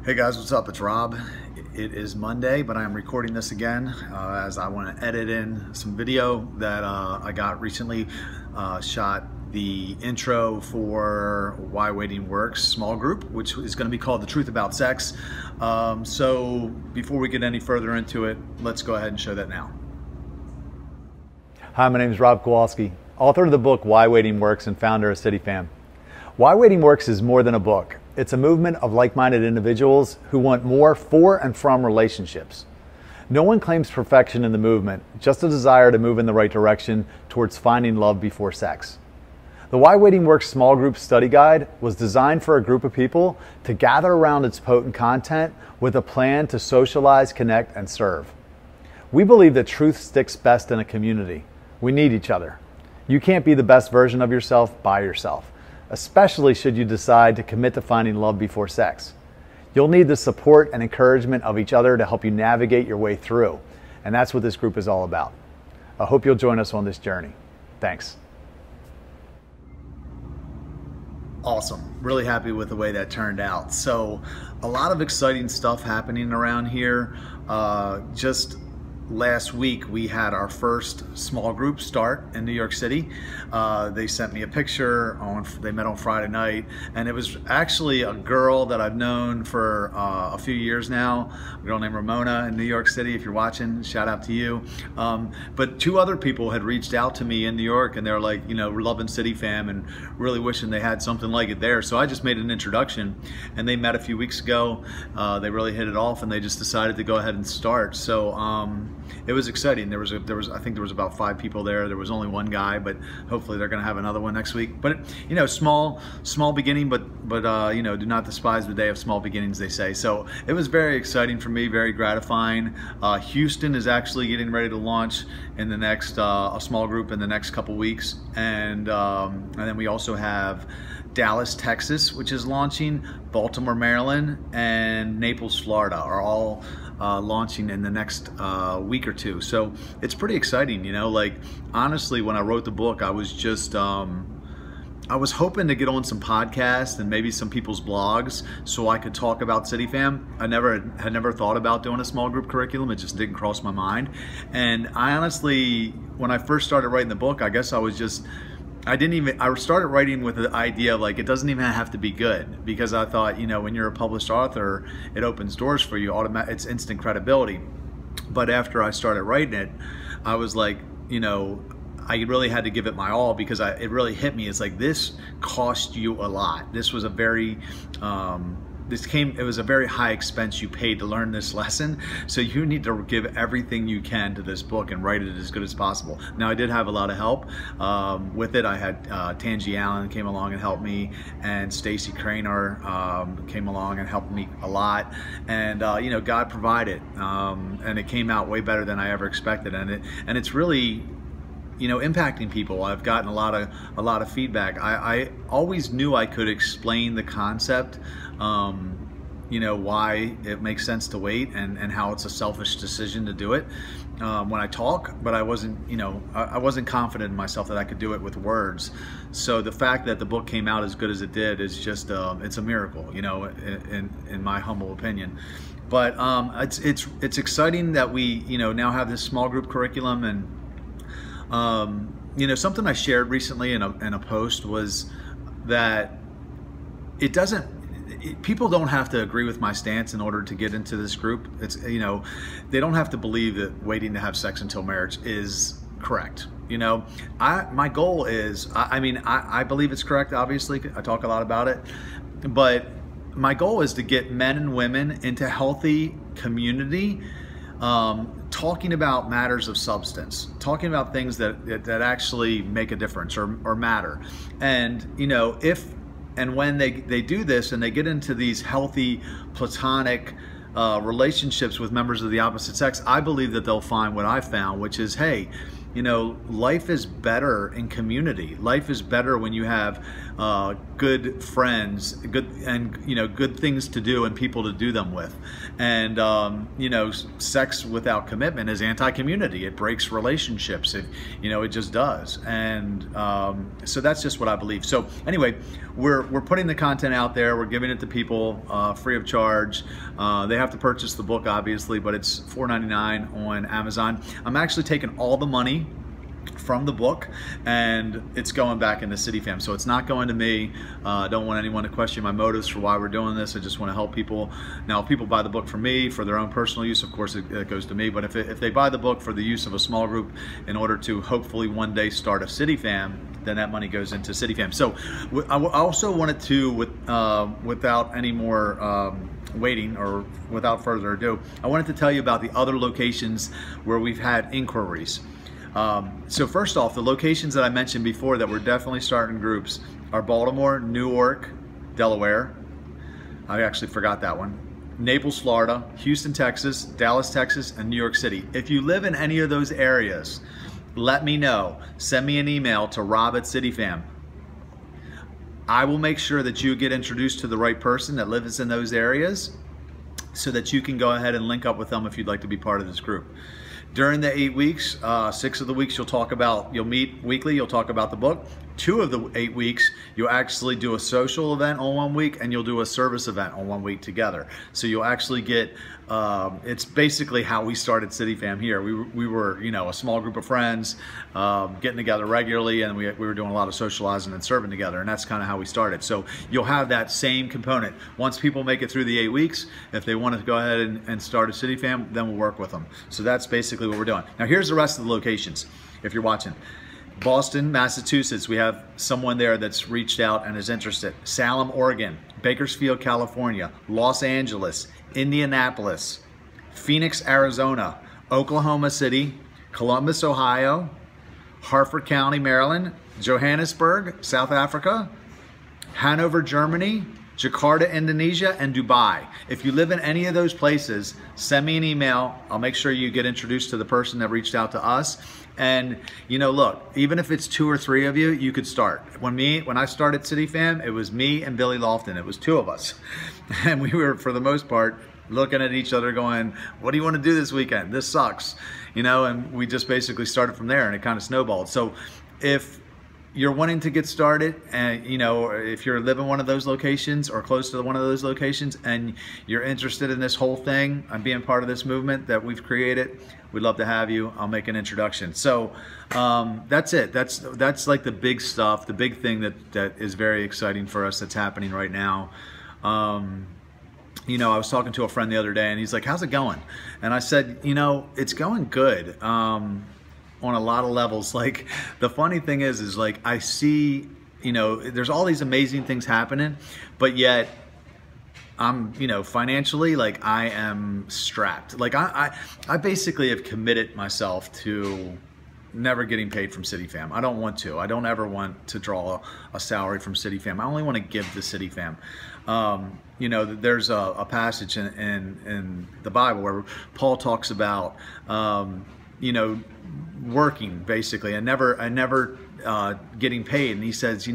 Hey guys, what's up? It's Rob. It is Monday, but I am recording this again as I want to edit in some video that I got recently. Shot the intro for Why Waiting Works small group, which is going to be called The Truth About Sex. So before we get any further into it, let's go ahead and show that now. Hi, my name is Rob Kowalski, author of the book Why Waiting Works and founder of CityFam. Why Waiting Works is more than a book. It's a movement of like-minded individuals who want more for and from relationships. No one claims perfection in the movement, just a desire to move in the right direction towards finding love before sex. The Why Waiting Works small group study guide was designed for a group of people to gather around its potent content with a plan to socialize, connect, and serve. We believe that truth sticks best in a community. We need each other. You can't be the best version of yourself by yourself, especially should you decide to commit to finding love before sex. You'll need the support and encouragement of each other to help you navigate your way through, and that's what this group is all about. I hope you'll join us on this journey. Thanks. Awesome. Really happy with the way that turned out. So a lot of exciting stuff happening around here. Just last week we had our first small group start in New York City. They sent me a picture. They met on Friday night, and it was actually a girl that I've known for a few years now, a girl named Ramona in New York City. If you're watching, shout out to you. But two other people had reached out to me in New York, and they're like, you know, we're loving CityFam and really wishing they had something like it there. So I just made an introduction, and they met a few weeks ago. They really hit it off, and they just decided to go ahead and start. So it was exciting. There was I think there was about 5 people there. There was only one guy, but hopefully they're going to have another one next week. But you know, small beginning, but you know, do not despise the day of small beginnings, they say. So it was very exciting for me, very gratifying. Houston is actually getting ready to launch in the next a small group in the next couple weeks, and then we also have Dallas, Texas, which is launching. Baltimore, Maryland, and Naples, Florida are all launching in the next week or two. So it's pretty exciting, you know. Like, honestly, when I wrote the book, I was just I was hoping to get on some podcasts and maybe some people's blogs so I could talk about CityFam. I had never thought about doing a small group curriculum. It just didn't cross my mind. And I honestly, when I first started writing the book, I guess I was just, I started writing with the idea of, like, it doesn't even have to be good, because I thought, you know, when you're a published author, it opens doors for you, it's instant credibility. But after I started writing it, I was like, you know, I really had to give it my all, because it really hit me. It's like, this cost you a lot. This was a very, it was a very high expense you paid to learn this lesson. So you need to give everything you can to this book and write it as good as possible. Now, I did have a lot of help with it. I had Tangi Allen came along and helped me, and Stacy Craner came along and helped me a lot. And you know, God provided, and it came out way better than I ever expected. And it's really, you know, impacting people. I've gotten a lot of feedback. I always knew I could explain the concept, you know, why it makes sense to wait, and how it's a selfish decision to do it when I talk, but I wasn't, you know, I wasn't confident in myself that I could do it with words. So the fact that the book came out as good as it did is just, it's a miracle, you know, in my humble opinion. But it's exciting that we, you know, now have this small group curriculum. And you know, something I shared recently in a post was that people don't have to agree with my stance in order to get into this group. It's, you know, they don't have to believe that waiting to have sex until marriage is correct. You know, my goal is, I believe it's correct, obviously. I talk a lot about it, but my goal is to get men and women into healthy community, talking about matters of substance, talking about things that actually make a difference or matter. And, you know, if and when they do this and they get into these healthy platonic relationships with members of the opposite sex, I believe that they'll find what I found, which is, hey, you know, life is better in community. Life is better when you have good friends, good things to do and people to do them with. And sex without commitment is anti-community. It breaks relationships. It just does. And so that's just what I believe. So anyway, we're putting the content out there. We're giving it to people free of charge. They have to purchase the book, obviously, but it's $4.99 on Amazon. I'm actually taking all the money from the book and it's going back into CityFam. So it's not going to me. I don't want anyone to question my motives for why we're doing this. I just want to help people. Now, if people buy the book from me for their own personal use, of course it goes to me. But if they buy the book for the use of a small group in order to hopefully one day start a CityFam, then that money goes into CityFam. So I also wanted to, without any more waiting or without further ado, I wanted to tell you about the other locations where we've had inquiries. So first off, the locations that I mentioned before that we're definitely starting groups are Baltimore, Newark, Delaware. I actually forgot that one. Naples, Florida, Houston, Texas, Dallas, Texas, and New York City. If you live in any of those areas, let me know. Send me an email to rob@CityFam. I will make sure that you get introduced to the right person that lives in those areas so that you can go ahead and link up with them if you'd like to be part of this group. During the 8 weeks, 6 of the weeks you'll meet weekly, you'll talk about the book. 2 of the 8 weeks, you'll actually do a social event on 1 week and you'll do a service event on 1 week together. So you'll actually get, it's basically how we started CityFam here. We were, a small group of friends getting together regularly, and we were doing a lot of socializing and serving together, and that's kind of how we started. So you'll have that same component. Once people make it through the 8 weeks, if they want to go ahead and start a CityFam, then we'll work with them. So that's basically what we're doing. Now here's the rest of the locations, if you're watching. Boston, Massachusetts, we have someone there that's reached out and is interested. Salem, Oregon, Bakersfield, California, Los Angeles, Indianapolis, Phoenix, Arizona, Oklahoma City, Columbus, Ohio, Harford County, Maryland, Johannesburg, South Africa, Hanover, Germany, Jakarta, Indonesia, and Dubai. If you live in any of those places, send me an email. I'll make sure you get introduced to the person that reached out to us. And look, even if it's 2 or 3 of you, you could start. When I started CityFam, it was me and Billy Lofton. It was 2 of us. And we were, for the most part, looking at each other going, what do you want to do this weekend? This sucks. And we just basically started from there, and it kind of snowballed. So if you're wanting to get started, and if you're living one of those locations or close to one of those locations and you're interested in this whole thing and being part of this movement that we've created, we'd love to have you. I'll make an introduction. So that's it. That's like the big stuff, the big thing that is very exciting for us that's happening right now. I was talking to a friend the other day and he's like, how's it going? And I said, it's going good. On a lot of levels. Like, the funny thing is like, I see, there's all these amazing things happening, but yet I'm, financially, like, I am strapped. Like, I basically have committed myself to never getting paid from CityFam. I don't want to. I don't ever want to draw a salary from CityFam. I only want to give to CityFam. There's a passage in the Bible where Paul talks about, working basically and never getting paid, and he says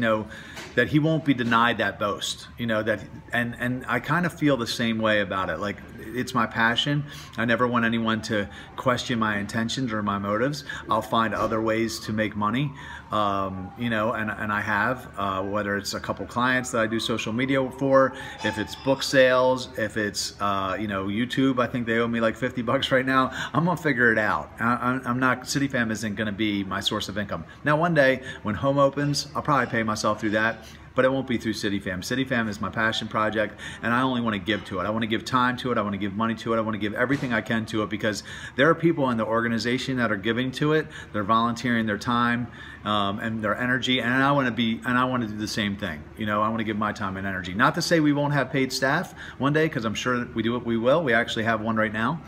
that he won't be denied that boast, that and I kind of feel the same way about it. Like, it's my passion. I never want anyone to question my intentions or my motives. I'll find other ways to make money, and I have, whether it's a couple clients that I do social media for, if it's book sales, if it's YouTube. I think they owe me like $50 right now. I'm gonna figure it out. I'm not, CityFam isn't gonna be my source of income. Now, one day when home opens, I'll probably pay myself through that, but it won't be through CityFam. CityFam is my passion project, and I only want to give to it. I want to give time to it. I want to give money to it. I want to give everything I can to it, because there are people in the organization that are giving to it. They're volunteering their time and their energy, and I want to do the same thing. I want to give my time and energy. Not to say we won't have paid staff one day, because I'm sure that we will. We actually have one right now,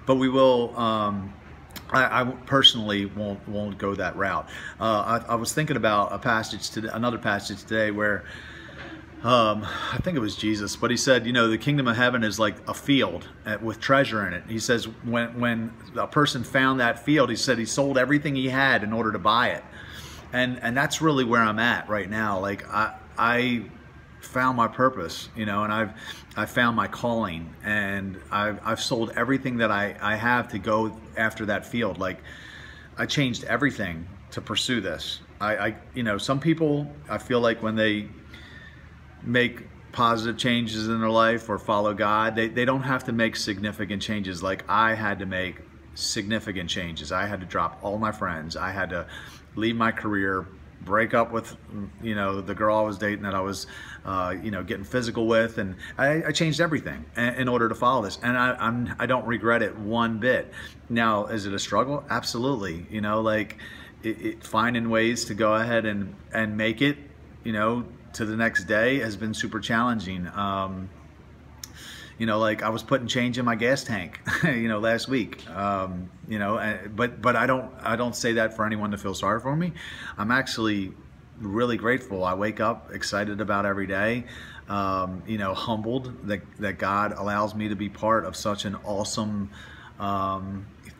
but we will. I personally won't go that route. I was thinking about another passage today where I think it was Jesus, but he said, the kingdom of heaven is like a field with treasure in it. He says when a person found that field, he said he sold everything he had in order to buy it. And that's really where I'm at right now. Like, I found my purpose, you know, and I've found my calling, and I've sold everything that I have to go after that field. Like, I changed everything to pursue this. You know, some people, I feel like when they make positive changes in their life or follow God, they don't have to make significant changes. Like, I had to make significant changes. I had to drop all my friends. I had to leave my career, break up with, you know, the girl I was dating that I was, you know, getting physical with, and I changed everything in order to follow this, and I don't regret it one bit. Now, is it a struggle? Absolutely. You know, like finding ways to go ahead and make it, you know, to the next day has been super challenging. You know, like I was putting change in my gas tank, you know, last week. You know, but I don't say that for anyone to feel sorry for me. I'm actually really grateful. I wake up excited about every day. You know, humbled that God allows me to be part of such an awesome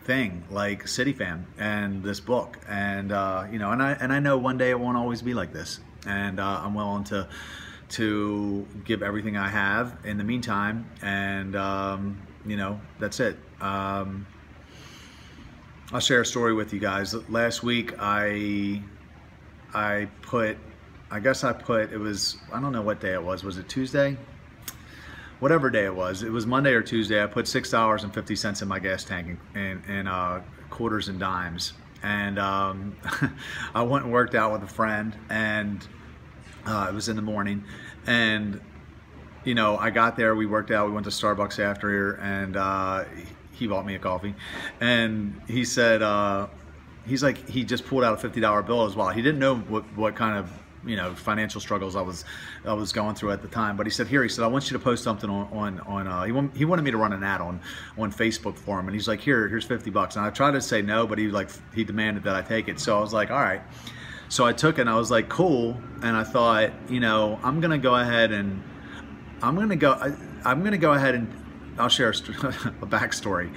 thing like CityFam and this book. And you know, and I know one day it won't always be like this. And I'm willing to give everything I have in the meantime, and you know, that's it. I'll share a story with you guys. Last week I put, it was, I don't know what day it was it Tuesday? Whatever day it was Monday or Tuesday. I put $6.50 in my gas tank in quarters and dimes, and I went and worked out with a friend, and it was in the morning, and you know, I got there, we worked out, we went to Starbucks after here, and he bought me a coffee, and he said, he's like, he just pulled out a $50 bill as well. He didn't know what kind of, you know, financial struggles I was going through at the time, but he said, here, he said, I want you to post something on he wanted me to run an ad on Facebook for him, and he's like, here's $50. And I tried to say no, but he demanded that I take it. So I was like, all right. So I took it, and I was like, cool. And I thought, you know, I'm gonna go ahead and I'll share a backstory.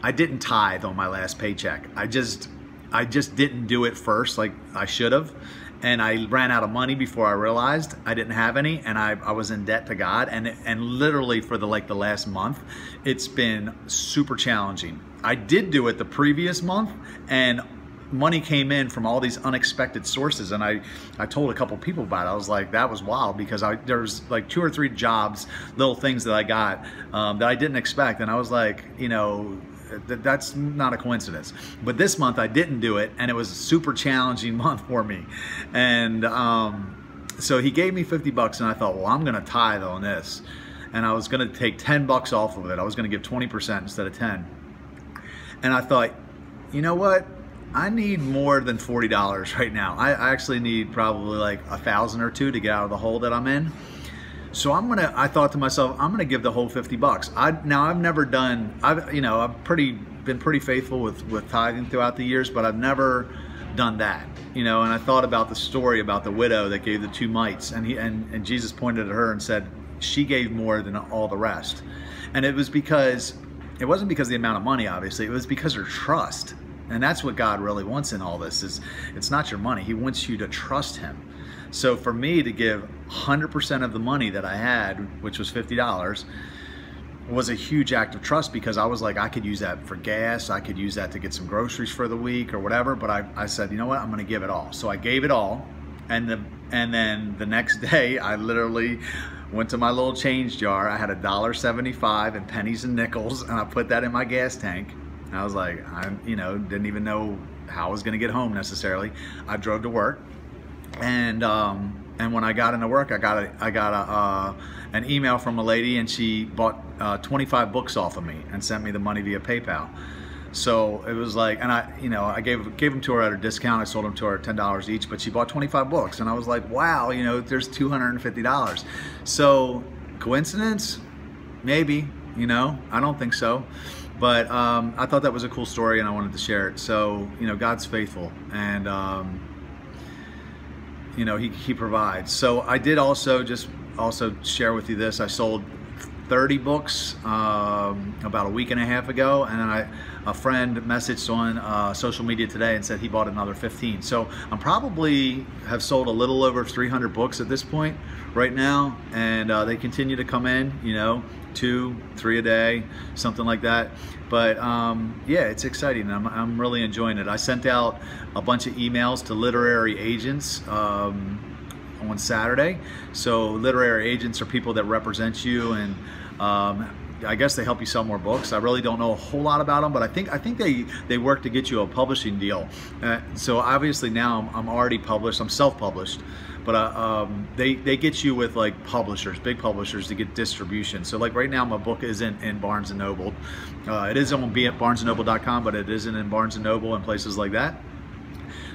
I didn't tithe on my last paycheck. I just didn't do it first like I should have. And I ran out of money before I realized I didn't have any, and I was in debt to God. And literally for the last month, it's been super challenging. I did do it the previous month, and money came in from all these unexpected sources, and I told a couple people about it. I was like, that was wild, because there's like 2 or 3 jobs, little things that I got that I didn't expect, and I was like, you know, that's not a coincidence. But this month I didn't do it, and it was a super challenging month for me. And so he gave me $50, and I thought, well, I'm gonna tithe on this, and I was gonna take $10 off of it. I was gonna give 20% instead of 10. And I thought, you know what? I need more than $40 right now. I actually need probably like $1,000 or $2 to get out of the hole that I'm in. So I thought to myself, I'm gonna give the whole $50. Now I've never done, you know, I've been pretty faithful with tithing throughout the years, but I've never done that, you know. And I thought about the story about the widow that gave the 2 mites, and Jesus pointed at her and said she gave more than all the rest. And it wasn't because of the amount of money, obviously. It was because of her trust. And that's what God really wants in all this, is it's not your money. He wants you to trust him. So for me to give 100% of the money that I had, which was $50, was a huge act of trust, because I was like, I could use that for gas, I could use that to get some groceries for the week or whatever, but I said, you know what, I'm gonna give it all. So I gave it all, and then the next day I literally went to my little change jar. I had $1.75 in pennies and nickels, and I put that in my gas tank. I was like, you know, didn't even know how I was gonna get home necessarily. I drove to work, and when I got into work, I got an email from a lady, and she bought 25 books off of me and sent me the money via PayPal. So it was like, and I gave them to her at a discount. I sold them to her at $10 each, but she bought 25 books, and I was like, wow, you know, there's $250. So coincidence? Maybe, you know, I don't think so. But I thought that was a cool story, and I wanted to share it. So, you know, God's faithful, and you know, he provides. So I did also share with you this. I sold 30 books about a week and a half ago, and then a friend messaged on social media today and said he bought another 15. So I'm probably have sold a little over 300 books at this point right now, and they continue to come in, you know, 2, 3 a day, something like that. But yeah, it's exciting. I'm really enjoying it. I sent out a bunch of emails to literary agents on Saturday. So literary agents are people that represent you, and I guess they help you sell more books. I really don't know a whole lot about them, but I think they work to get you a publishing deal. So obviously now I'm already published. I'm self-published, but they get you with like publishers, big publishers, to get distribution. So like right now my book isn't in Barnes & Noble. It is on barnesandnoble.com, but it isn't in Barnes & Noble and places like that.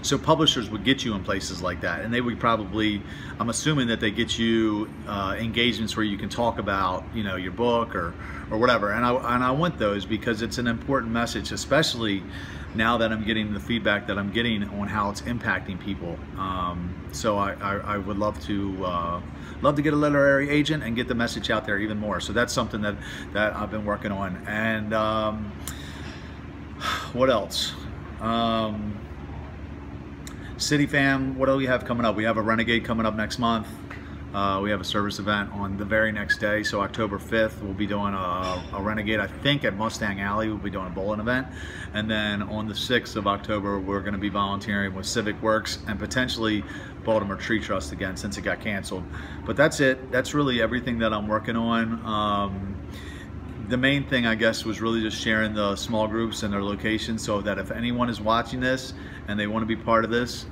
So publishers would get you in places like that, and they would probably, I'm assuming that they get you engagements where you can talk about, you know, your book or whatever. And I want those because it's an important message, especially now that I'm getting the feedback that I'm getting on how it's impacting people. So I would love to get a literary agent and get the message out there even more. So that's something that I've been working on. And what else? CityFam, what do we have coming up? We have a Renegade coming up next month. We have a service event on the very next day. So October 5th, we'll be doing a Renegade, I think at Mustang Alley. We'll be doing a bowling event. And then on the 6th of October, we're gonna be volunteering with Civic Works and potentially Baltimore Tree Trust again, since it got canceled. But that's it. That's really everything that I'm working on. The main thing, I guess, was really just sharing the small groups and their locations, so that if anyone is watching this and they want to be part of this,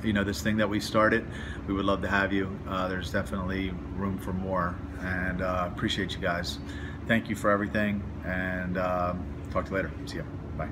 you know, this thing that we started, we would love to have you. There's definitely room for more, and appreciate you guys. Thank you for everything, and talk to you later. See you. Bye.